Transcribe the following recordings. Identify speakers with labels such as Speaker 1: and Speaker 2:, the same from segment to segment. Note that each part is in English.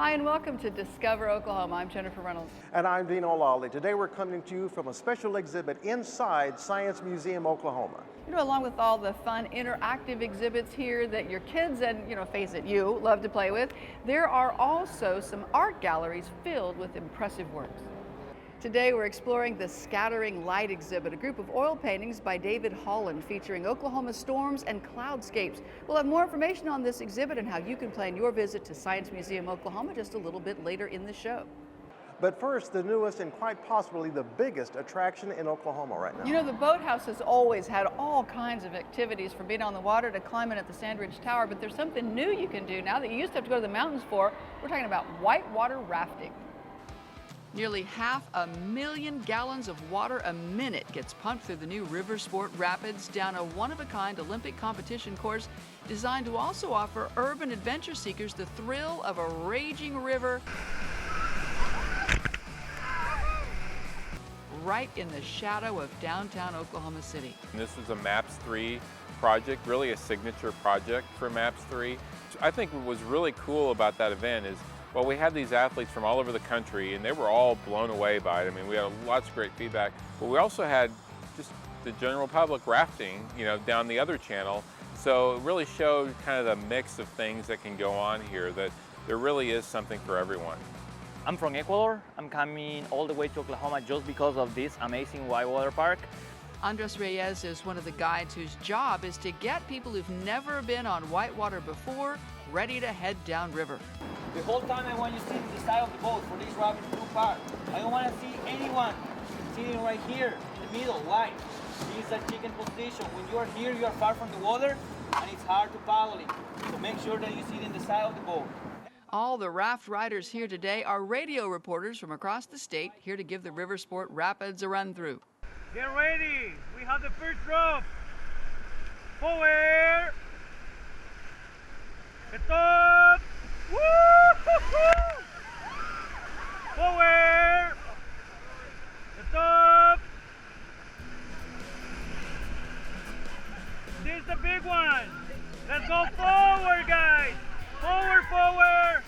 Speaker 1: Hi and welcome to Discover Oklahoma. I'm Jennifer Reynolds.
Speaker 2: And I'm Dean O'Lawley. Today we're coming to you from a special exhibit inside Science Museum, Oklahoma.
Speaker 1: You know, along with all the fun interactive exhibits here that your kids and, face it, you love to play with, there are also some art galleries filled with impressive works. Today we're exploring the Scattering Light exhibit, a group of oil paintings by David Holland featuring Oklahoma storms and cloudscapes. We'll have more information on this exhibit and how you can plan your visit to Science Museum, Oklahoma just a little bit later in the show.
Speaker 2: But first, the newest and quite possibly the biggest attraction in Oklahoma right now.
Speaker 1: You know, the boathouse has always had all kinds of activities, from being on the water to climbing at the Sandridge Tower, but there's something new you can do now that you used to have to go to the mountains for. We're talking about whitewater rafting. Nearly 500,000 gallons of water a minute gets pumped through the new River Sport Rapids down a one-of-a-kind Olympic competition course designed to also offer urban adventure seekers the thrill of a raging river right in the shadow of downtown Oklahoma City.
Speaker 3: This is a MAPS 3 project, really a signature project for MAPS 3. I think what was really cool about that event is, well, we had these athletes from all over the country and they were all blown away by it. I mean, we had lots of great feedback, but we also had just the general public rafting, down the other channel. So it really showed kind of the mix of things that can go on here, that there really is something for everyone.
Speaker 4: I'm from Ecuador. I'm coming all the way to Oklahoma just because of this amazing whitewater park.
Speaker 1: Andres Reyes is one of the guides whose job is to get people who've never been on whitewater before ready to head downriver.
Speaker 4: The whole time I want you sitting the side of the boat for this rapid blue part. I don't want to see anyone sitting right here in the middle. Why? This is a chicken position. When you are here, you are far from the water and it's hard to paddle it. So make sure that you sit in the side of the boat.
Speaker 1: All the raft riders here today are radio reporters from across the state, here to give the River Sport Rapids a run through.
Speaker 5: Get ready! We have the first rope! Forward! Stop! Woo-hoo-hoo! Forward! Stop! This is the big one! Let's go forward, guys! Forward, forward!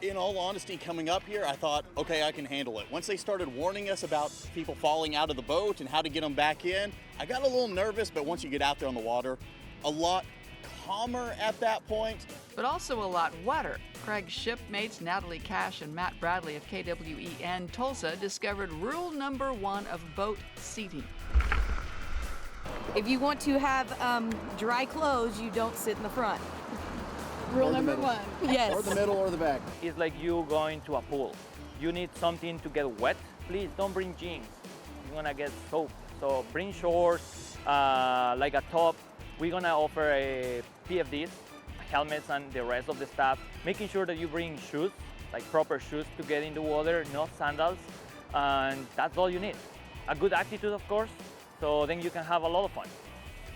Speaker 6: In all honesty, coming up here, I thought, okay, I can handle it. Once they started warning us about people falling out of the boat and how to get them back in, I got a little nervous, but once you get out there on the water, a lot calmer at that point.
Speaker 1: But also a lot wetter. Craig's shipmates Natalie Cash and Matt Bradley of KWEN Tulsa discovered rule number 1 of boat seating.
Speaker 7: If you want to have dry clothes, you don't sit in the front.
Speaker 1: Rule number 1.
Speaker 7: Yes.
Speaker 6: Or the middle or the back.
Speaker 4: It's like you going to a pool. You need something to get wet. Please don't bring jeans. You're gonna get soaked. So bring shorts, like a top. We're gonna offer a PFDs, helmets, and the rest of the stuff. Making sure that you bring shoes, like proper shoes to get in the water, not sandals. And that's all you need. A good attitude, of course. So then you can have a lot of fun.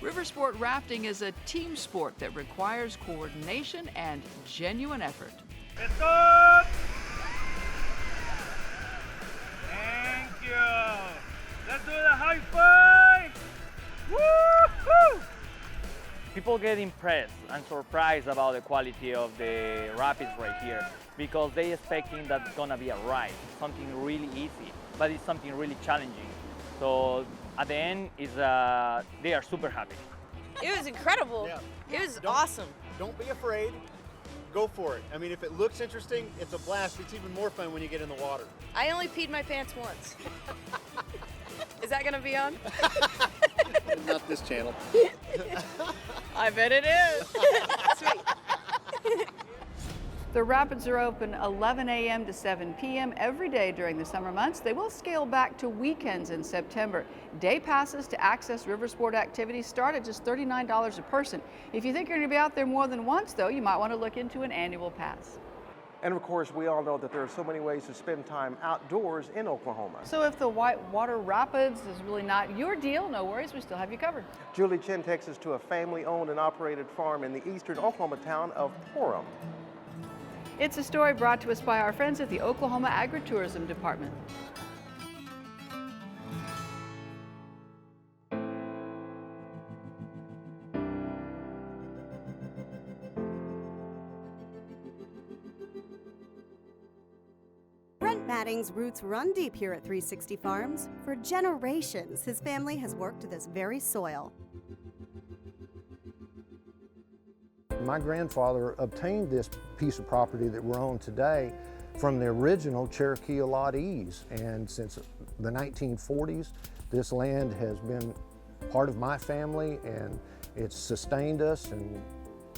Speaker 1: River sport rafting is a team sport that requires coordination and genuine effort.
Speaker 5: Stop! Thank you! Let's do the high five! Woo-hoo!
Speaker 4: People get impressed and surprised about the quality of the rapids right here because they expecting that it's gonna be a ride, something really easy, but it's something really challenging. So at the end, they are super happy.
Speaker 7: It was incredible.
Speaker 6: Yeah.
Speaker 7: It was awesome.
Speaker 6: Don't be afraid. Go for it. I mean, if it looks interesting, it's a blast. It's even more fun when you get in the water.
Speaker 7: I only peed my pants once. Is that gonna be on?
Speaker 6: Not this channel.
Speaker 7: I bet it is. Sweet.
Speaker 1: The rapids are open 11 a.m. to 7 p.m. every day during the summer months. They will scale back to weekends in September. Day passes to access river sport activities start at just $39 a person. If you think you're going to be out there more than once, though, you might want to look into an annual pass.
Speaker 2: And of course, we all know that there are so many ways to spend time outdoors in Oklahoma.
Speaker 1: So if the whitewater rapids is really not your deal, no worries, we still have you covered.
Speaker 2: Julie Chin takes us to a family-owned and operated farm in the eastern Oklahoma town of Porum.
Speaker 1: It's a story brought to us by our friends at the Oklahoma Agritourism Department.
Speaker 8: Brent Matting's roots run deep here at 360 Farms. For generations, his family has worked this very soil.
Speaker 2: My grandfather obtained this piece of property that we're on today from the original Cherokee allottees, and since the 1940s, this land has been part of my family, and it's sustained us and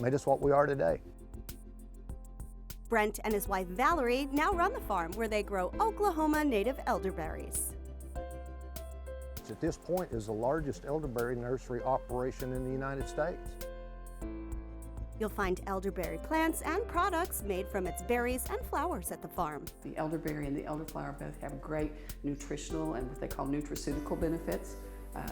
Speaker 2: made us what we are today.
Speaker 8: Brent and his wife Valerie now run the farm where they grow Oklahoma native elderberries.
Speaker 2: At this point is the largest elderberry nursery operation in the United States.
Speaker 8: You'll find elderberry plants and products made from its berries and flowers at the farm.
Speaker 9: The elderberry and the elderflower both have great nutritional and what they call nutraceutical benefits.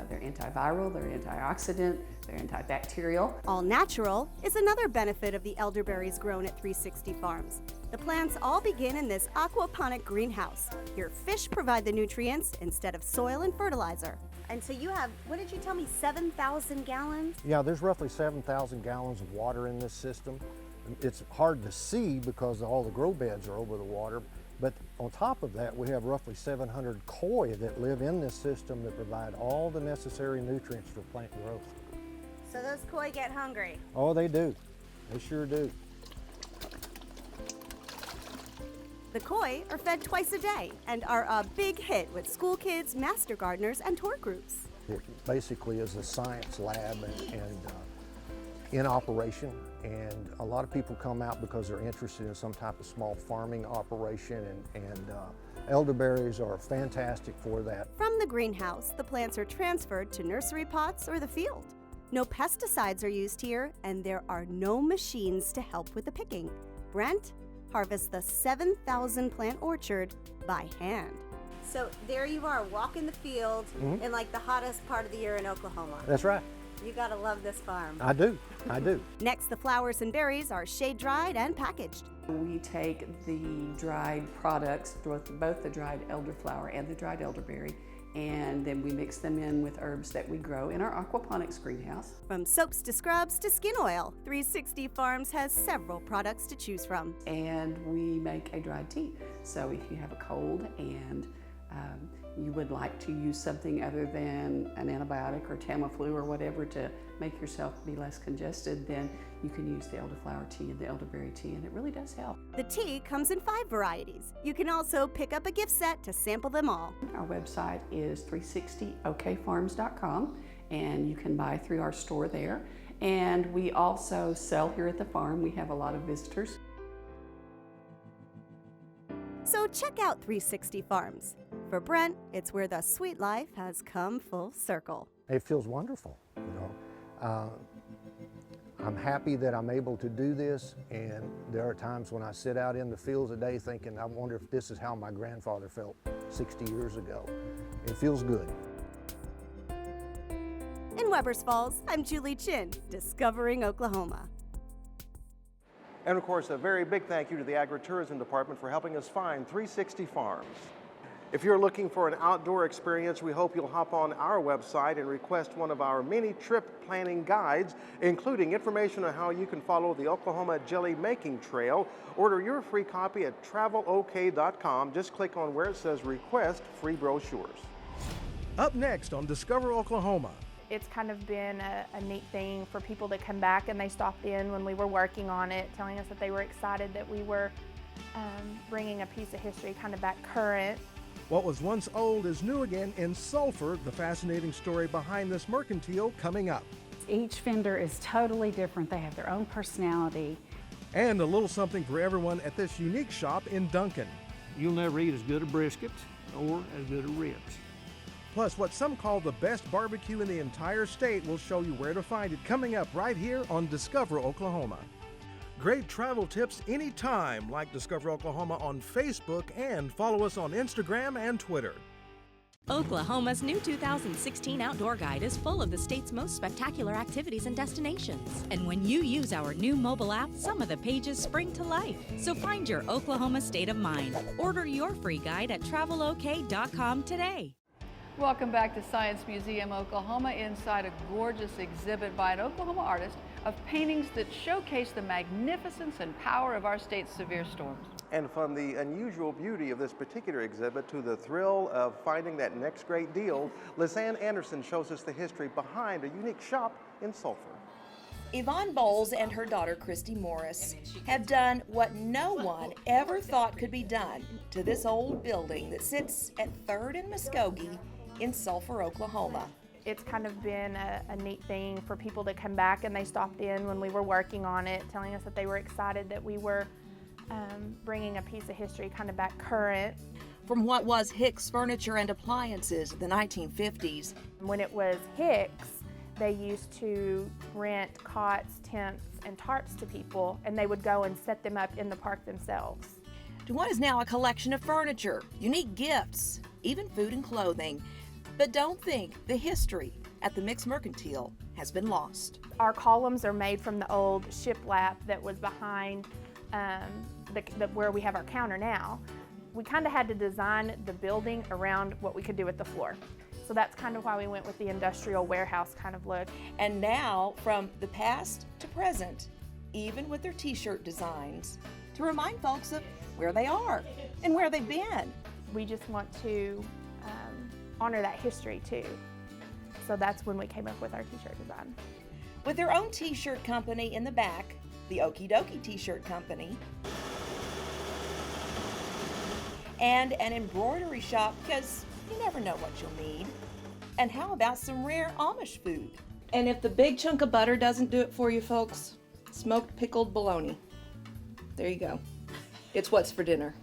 Speaker 9: They're antiviral, they're antioxidant, they're antibacterial.
Speaker 8: All natural is another benefit of the elderberries grown at 360 Farms. The plants all begin in this aquaponic greenhouse. Here, fish provide the nutrients instead of soil and fertilizer. And so you have, what did you tell me, 7,000 gallons?
Speaker 2: Yeah, there's roughly 7,000 gallons of water in this system. It's hard to see because all the grow beds are over the water, but on top of that, we have roughly 700 koi that live in this system that provide all the necessary nutrients for plant growth.
Speaker 8: So those koi get hungry?
Speaker 2: Oh, they do. They sure do.
Speaker 8: The koi are fed twice a day and are a big hit with school kids, master gardeners, and tour groups.
Speaker 2: It basically is a science lab and in operation, and a lot of people come out because they're interested in some type of small farming operation, and elderberries are fantastic for that.
Speaker 8: From the greenhouse, the plants are transferred to nursery pots or the field. No pesticides are used here, and there are no machines to help with the picking. Brent harvests the 7,000 plant orchard by hand. So there you are, walking the field in like the hottest part of the year in Oklahoma.
Speaker 2: That's right.
Speaker 8: You gotta love this farm.
Speaker 2: I do.
Speaker 8: Next, the flowers and berries are shade dried and packaged.
Speaker 9: We take the dried products, both the dried elderflower and the dried elderberry, and then we mix them in with herbs that we grow in our aquaponics greenhouse.
Speaker 8: From soaps to scrubs to skin oil, 360 Farms has several products to choose from.
Speaker 9: And we make a dried tea. So if you have a cold and you would like to use something other than an antibiotic or Tamiflu or whatever to make yourself be less congested, then you can use the elderflower tea and the elderberry tea, and it really does help.
Speaker 8: The tea comes in 5 varieties. You can also pick up a gift set to sample them all.
Speaker 9: Our website is 360okfarms.com, and you can buy through our store there. And we also sell here at the farm. We have a lot of visitors.
Speaker 8: So check out 360 Farms. For Brent, it's where the sweet life has come full circle.
Speaker 2: It feels wonderful, I'm happy that I'm able to do this, and there are times when I sit out in the fields a day thinking, I wonder if this is how my grandfather felt 60 years ago. It feels good.
Speaker 8: In Webbers Falls, I'm Julie Chin, discovering Oklahoma.
Speaker 2: And of course, a very big thank you to the Agritourism Department for helping us find 360 Farms. If you're looking for an outdoor experience, we hope you'll hop on our website and request one of our many trip planning guides, including information on how you can follow the Oklahoma Jelly Making Trail. Order your free copy at travelok.com. Just click on where it says Request Free Brochures.
Speaker 10: Up next on Discover Oklahoma.
Speaker 11: It's kind of been a neat thing for people to come back, and they stopped in when we were working on it, telling us that they were excited that we were bringing a piece of history kind of back current.
Speaker 10: What was once old is new again in Sulphur, the fascinating story behind this Mercantile coming up.
Speaker 12: Each vendor is totally different. They have their own personality.
Speaker 10: And a little something for everyone at this unique shop in Duncan.
Speaker 13: You'll never eat as good a brisket or as good a ribs.
Speaker 10: Plus, what some call the best barbecue in the entire state, will show you where to find it coming up right here on Discover Oklahoma. Great travel tips anytime, like Discover Oklahoma on Facebook and follow us on Instagram and Twitter.
Speaker 14: Oklahoma's new 2016 Outdoor Guide is full of the state's most spectacular activities and destinations. And when you use our new mobile app, some of the pages spring to life. So find your Oklahoma state of mind. Order your free guide at travelok.com today.
Speaker 1: Welcome back to Science Museum Oklahoma, inside a gorgeous exhibit by an Oklahoma artist of paintings that showcase the magnificence and power of our state's severe storms.
Speaker 2: And from the unusual beauty of this particular exhibit to the thrill of finding that next great deal, Lisanne Anderson shows us the history behind a unique shop in Sulphur.
Speaker 15: Yvonne Bowles and her daughter Christy Morris have done what no one ever thought could be done to this old building that sits at 3rd and Muskogee in Sulphur, Oklahoma.
Speaker 11: It's kind of been a neat thing for people to come back, and they stopped in when we were working on it, telling us that they were excited that we were bringing a piece of history kind of back current.
Speaker 15: From what was Hicks Furniture and Appliances, the 1950s.
Speaker 11: When it was Hicks, they used to rent cots, tents, and tarps to people, and they would go and set them up in the park themselves.
Speaker 15: To what is now a collection of furniture, unique gifts, even food and clothing. But don't think the history at the Mixed Mercantile has been lost.
Speaker 11: Our columns are made from the old shiplap that was behind where we have our counter now. We kind of had to design the building around what we could do with the floor. So that's kind of why we went with the industrial warehouse kind of look.
Speaker 15: And now, from the past to present, even with their t-shirt designs, to remind folks of where they are and where they've been.
Speaker 11: We just want to honor that history too. So that's when we came up with our t-shirt design.
Speaker 15: With their own t-shirt company in the back, the Okie Dokie T-shirt Company, and an embroidery shop, because you never know what you'll need. And how about some rare Amish food? And if the big chunk of butter doesn't do it for you folks, smoked pickled bologna. There you go. It's what's for dinner.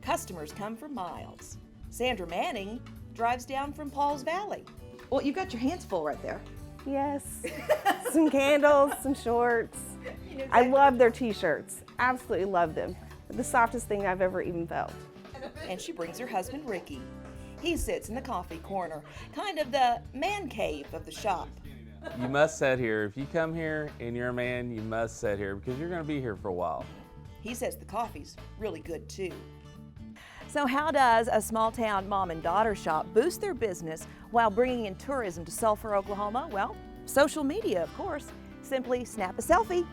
Speaker 15: Customers come for miles. Sandra Manning drives down from Paul's Valley. Well, you've got your hands full right there.
Speaker 16: Yes, some candles, some shorts. I love their t-shirts, absolutely love them. The softest thing I've ever even felt.
Speaker 15: And she brings her husband, Ricky. He sits in the coffee corner, kind of the man cave of the shop.
Speaker 17: You must sit here. If you come here and you're a man, you must sit here because you're going to be here for a while.
Speaker 15: He says the coffee's really good too. So how does a small town mom and daughter shop boost their business while bringing in tourism to Sulphur, Oklahoma? Well, social media, of course. Simply snap a selfie,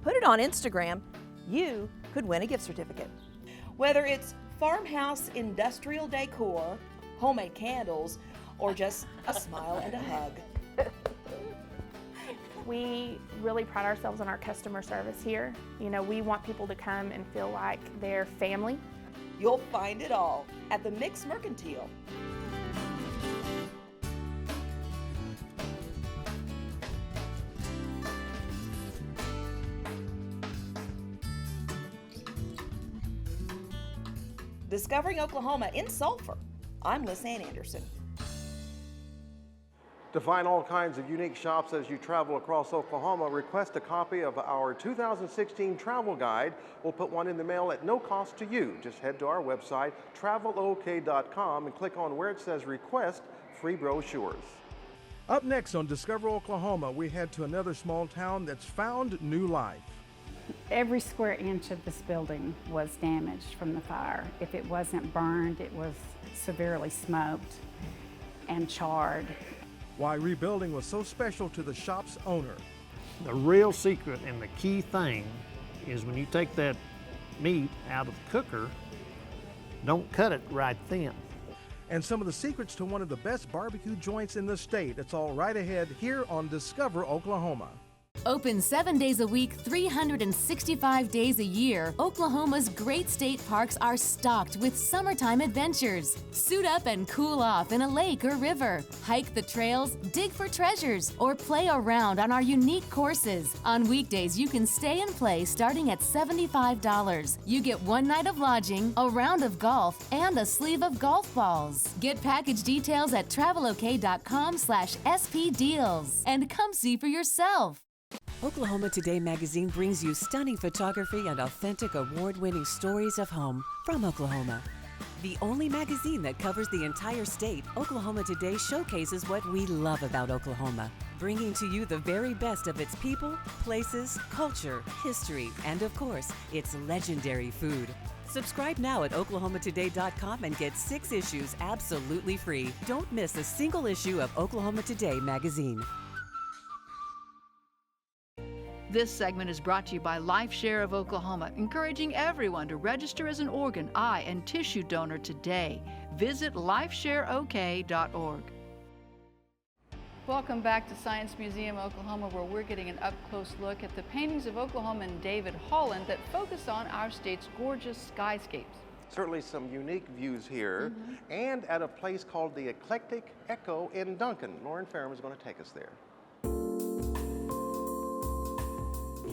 Speaker 15: put it on Instagram. You could win a gift certificate. Whether it's farmhouse industrial decor, homemade candles, or just a smile and a hug.
Speaker 11: We really pride ourselves on our customer service here. You know, we want people to come and feel like they're family.
Speaker 15: You'll find it all at the Mixed Mercantile. Discovering Oklahoma in Sulphur. I'm Lisanne Anderson.
Speaker 2: To find all kinds of unique shops as you travel across Oklahoma, request a copy of our 2016 travel guide. We'll put one in the mail at no cost to you. Just head to our website, travelok.com, and click on where it says request free brochures.
Speaker 10: Up next on Discover Oklahoma, we head to another small town that's found new life.
Speaker 12: Every square inch of this building was damaged from the fire. If it wasn't burned, it was severely smoked and charred.
Speaker 10: Why rebuilding was so special to the shop's owner.
Speaker 13: The real secret and the key thing is when you take that meat out of the cooker, don't cut it right thin.
Speaker 10: And some of the secrets to one of the best barbecue joints in the state. It's all right ahead here on Discover Oklahoma.
Speaker 18: Open 7 days a week, 365 days a year, Oklahoma's great state parks are stocked with summertime adventures. Suit up and cool off in a lake or river. Hike the trails, dig for treasures, or play around on our unique courses. On weekdays, you can stay and play starting at $75. You get 1 night of lodging, a round of golf, and a sleeve of golf balls. Get package details at travelok.com/SP deals and come see for yourself.
Speaker 19: Oklahoma Today magazine brings you stunning photography and authentic award-winning stories of home from Oklahoma. The only magazine that covers the entire state, Oklahoma Today showcases what we love about Oklahoma, bringing to you the very best of its people, places, culture, history, and of course, its legendary food. Subscribe now at oklahomatoday.com and get 6 issues absolutely free. Don't miss a single issue of Oklahoma Today magazine.
Speaker 1: This segment is brought to you by LifeShare of Oklahoma, encouraging everyone to register as an organ, eye, and tissue donor today. Visit lifeshareok.org. Welcome back to Science Museum Oklahoma, where we're getting an up-close look at the paintings of Oklahoman David Holland that focus on our state's gorgeous skyscapes.
Speaker 2: Certainly some unique views here, and at a place called the Eclectic Echo in Duncan. Lauren Ferrum is going to take us there.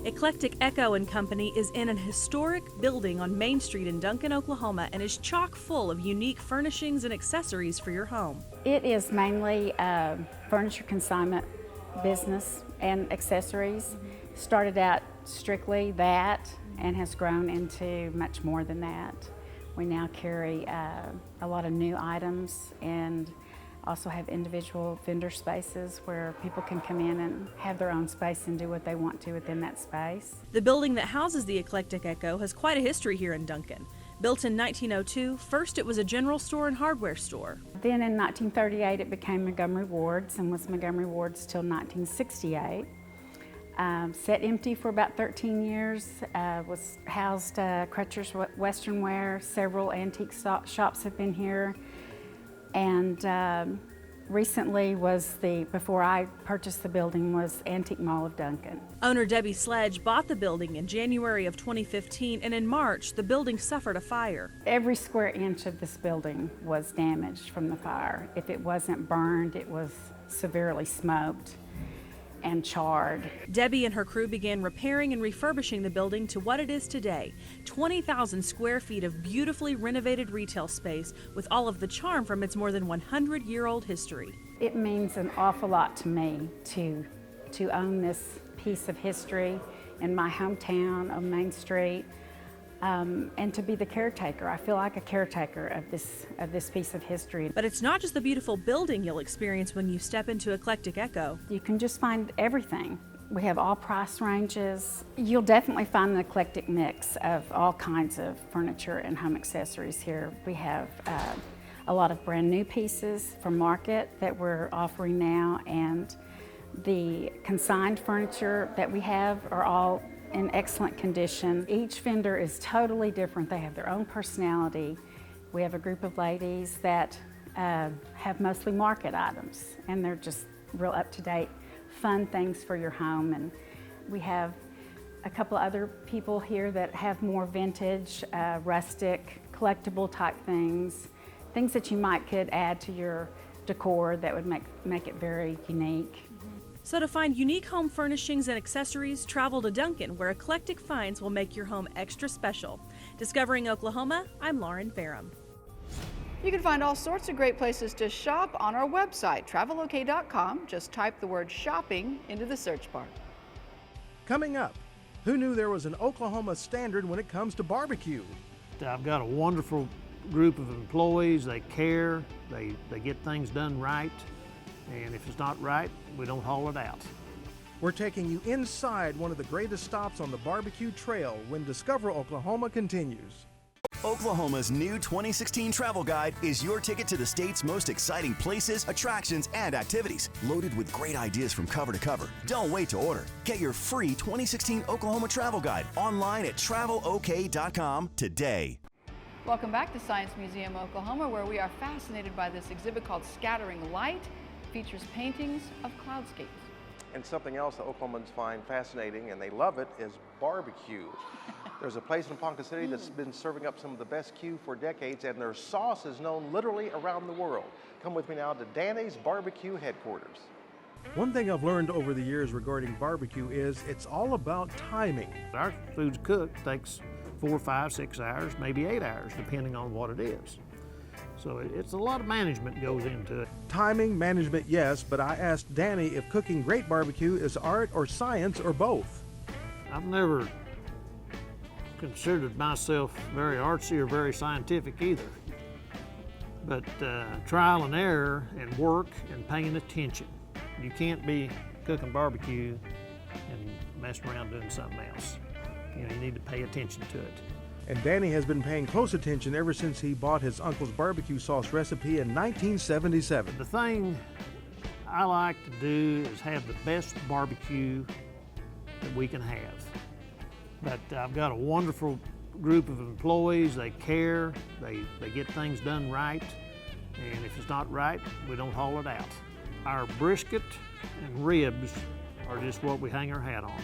Speaker 20: Eclectic Echo and Company is in an historic building on Main Street in Duncan, Oklahoma, and is chock full of unique furnishings and accessories for your home.
Speaker 12: It is mainly a furniture consignment business and accessories. Started out strictly that and has grown into much more than that. We now carry a lot of new items and also have individual vendor spaces where people can come in and have their own space and do what they want to within that space.
Speaker 20: The building that houses the Eclectic Echo has quite a history here in Duncan. Built in 1902, first it was a general store and hardware store.
Speaker 12: Then in 1938 it became Montgomery Ward's and was Montgomery Ward's till 1968. Sat empty for about 13 years, was housed Crutcher's Western Wear. Several antique shops have been here. And recently before I purchased the building, was Antique Mall of Duncan.
Speaker 20: Owner Debbie Sledge bought the building in January of 2015, and in March, the building suffered a fire.
Speaker 12: Every square inch of this building was damaged from the fire. If it wasn't burned, it was severely smoked and charred.
Speaker 20: Debbie and her crew began repairing and refurbishing the building to what it is today, 20,000 square feet of beautifully renovated retail space with all of the charm from its more than 100-year-old history.
Speaker 12: It means an awful lot to me to own this piece of history in my hometown on Main Street, and to be the caretaker. I feel like a caretaker of this piece of history.
Speaker 20: But it's not just the beautiful building you'll experience when you step into Eclectic Echo.
Speaker 12: You can just find everything. We have all price ranges. You'll definitely find an eclectic mix of all kinds of furniture and home accessories here. We have a lot of brand new pieces from market that we're offering now, and the consigned furniture that we have are all in excellent condition. Each vendor is totally different. They have their own personality. We have a group of ladies that have mostly market items, and they're just real up-to-date, fun things for your home. And we have a couple other people here that have more vintage, rustic, collectible type things that you could add to your decor that would make it very unique.
Speaker 20: So to find unique home furnishings and accessories, travel to Duncan, where eclectic finds will make your home extra special. Discovering Oklahoma, I'm Lauren Ferrum.
Speaker 1: You can find all sorts of great places to shop on our website, travelok.com. Just type the word shopping into the search bar.
Speaker 10: Coming up, who knew there was an Oklahoma standard when it comes to barbecue?
Speaker 13: I've got a wonderful group of employees. They care, they get things done right. And if it's not right, we don't haul it out.
Speaker 10: We're taking you inside one of the greatest stops on the barbecue trail when Discover Oklahoma continues.
Speaker 21: Oklahoma's new 2016 travel guide is your ticket to the state's most exciting places, attractions, and activities. Loaded with great ideas from cover to cover. Don't wait to order. Get your free 2016 Oklahoma travel guide online at travelok.com today.
Speaker 1: Welcome back to Science Museum Oklahoma, where we are fascinated by this exhibit called Scattering Light. Features paintings of cloudscapes.
Speaker 2: And something else that Oklahomans find fascinating, and they love it, is barbecue. There's a place in Ponca City that's been serving up some of the best Q for decades, and their sauce is known literally around the world. Come with me now to Danny's Barbecue headquarters.
Speaker 10: One thing I've learned over the years regarding barbecue is it's all about timing.
Speaker 13: Our food's cooked takes 4, 5, 6 hours, maybe 8 hours, depending on what it is. So it's a lot of management goes into it.
Speaker 10: Timing, management, yes, but I asked Danny if cooking great barbecue is art or science or both.
Speaker 13: I've never considered myself very artsy or very scientific either. But trial and error and work and paying attention. You can't be cooking barbecue and messing around doing something else. You need to pay attention to it.
Speaker 10: And Danny has been paying close attention ever since he bought his uncle's barbecue sauce recipe in 1977.
Speaker 13: The thing I like to do is have the best barbecue that we can have. But I've got a wonderful group of employees. They care, they get things done right, and if it's not right, we don't haul it out. Our brisket and ribs are just what we hang our hat on.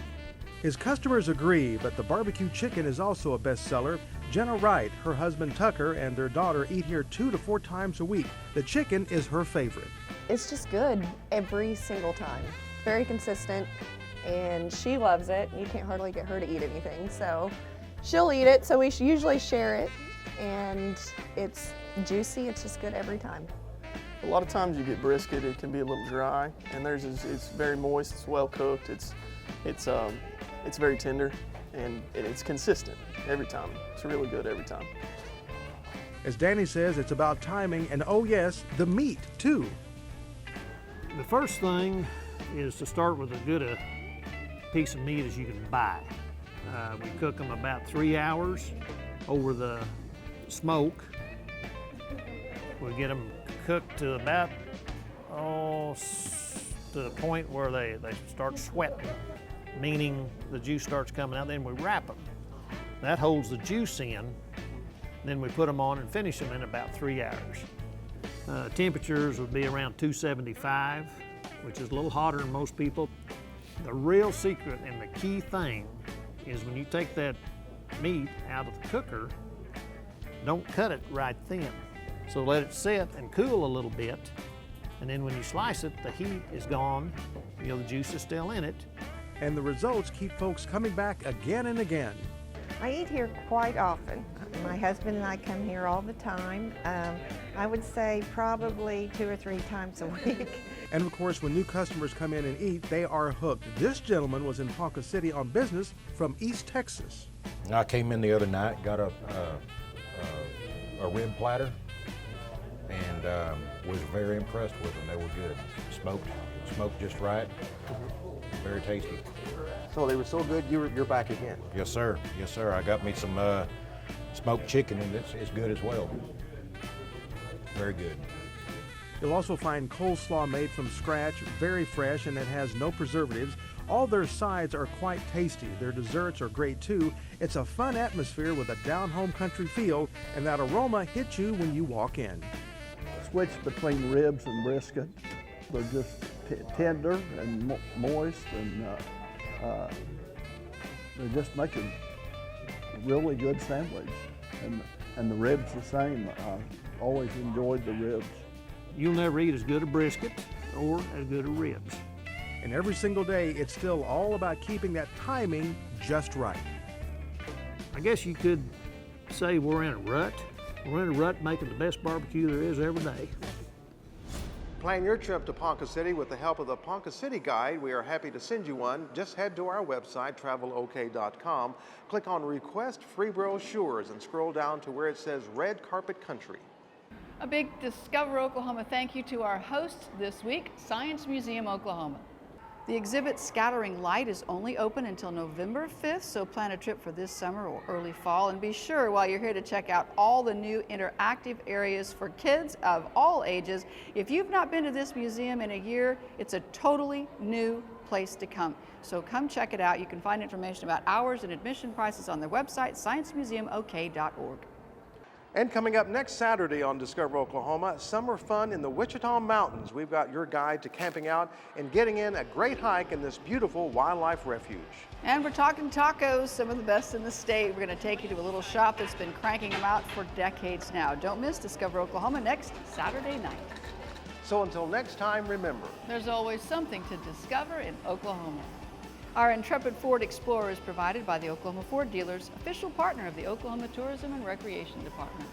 Speaker 10: His customers agree, but the barbecue chicken is also a bestseller. Jenna Wright, her husband Tucker, and their daughter eat here 2 to 4 times a week. The chicken is her favorite.
Speaker 3: It's just good every single time. Very consistent, and she loves it. You can't hardly get her to eat anything, so she'll eat it, so we usually share it, and it's juicy. It's just good every time.
Speaker 22: A lot of times you get brisket, it can be a little dry, and theirs is very moist. It's well cooked. It's very tender, and it's consistent every time. It's really good every time.
Speaker 10: As Danny says, it's about timing, and oh yes, the meat too.
Speaker 13: The first thing is to start with as good a piece of meat as you can buy. We cook them about 3 hours over the smoke. We get them cooked to about, to the point where they start sweating, meaning the juice starts coming out. Then we wrap them. That holds the juice in. Then we put them on and finish them in about 3 hours. Temperatures would be around 275, which is a little hotter than most people. The real secret and the key thing is when you take that meat out of the cooker, don't cut it right thin. So let it sit and cool a little bit, and then when you slice it, the heat is gone, the juice is still in it.
Speaker 10: And the results keep folks coming back again and again.
Speaker 23: I eat here quite often. My husband and I come here all the time. I would say probably 2 or 3 times a week.
Speaker 10: And of course, when new customers come in and eat, they are hooked. This gentleman was in Ponca City on business from East Texas.
Speaker 24: I came in the other night, got a rib platter, and was very impressed with them. They were good. Smoked just right. Very tasty.
Speaker 2: So they were so good, you're back again?
Speaker 24: Yes, sir. Yes, sir. I got me some smoked chicken, and it's good as well. Very good.
Speaker 10: You'll also find coleslaw made from scratch, very fresh, and it has no preservatives. All their sides are quite tasty. Their desserts are great too. It's a fun atmosphere with a down-home country feel, and that aroma hits you when you walk in.
Speaker 25: Switch between ribs and brisket. They're just tender and moist, and they just make a really good sandwich. And the ribs the same. I always enjoyed the ribs.
Speaker 13: You'll never eat as good a brisket or as good a ribs.
Speaker 10: And every single day, it's still all about keeping that timing just right.
Speaker 13: I guess you could say we're in a rut. We're in a rut making the best barbecue there is every day.
Speaker 2: Plan your trip to Ponca City with the help of the Ponca City Guide. We are happy to send you one. Just head to our website, travelok.com, click on Request Free Brochures, and scroll down to where it says Red Carpet Country.
Speaker 1: A big Discover Oklahoma thank you to our host this week, Science Museum Oklahoma. The exhibit Scattering Light is only open until November 5th, so plan a trip for this summer or early fall, and be sure while you're here to check out all the new interactive areas for kids of all ages. If you've not been to this museum in a year, it's a totally new place to come. So come check it out. You can find information about hours and admission prices on their website, sciencemuseumok.org.
Speaker 2: And coming up next Saturday on Discover Oklahoma, summer fun in the Wichita Mountains. We've got your guide to camping out and getting in a great hike in this beautiful wildlife refuge.
Speaker 1: And we're talking tacos, some of the best in the state. We're going to take you to a little shop that's been cranking them out for decades now. Don't miss Discover Oklahoma next Saturday night.
Speaker 2: So until next time, remember,
Speaker 1: there's always something to discover in Oklahoma. Our intrepid Ford Explorer is provided by the Oklahoma Ford Dealers, official partner of the Oklahoma Tourism and Recreation Department.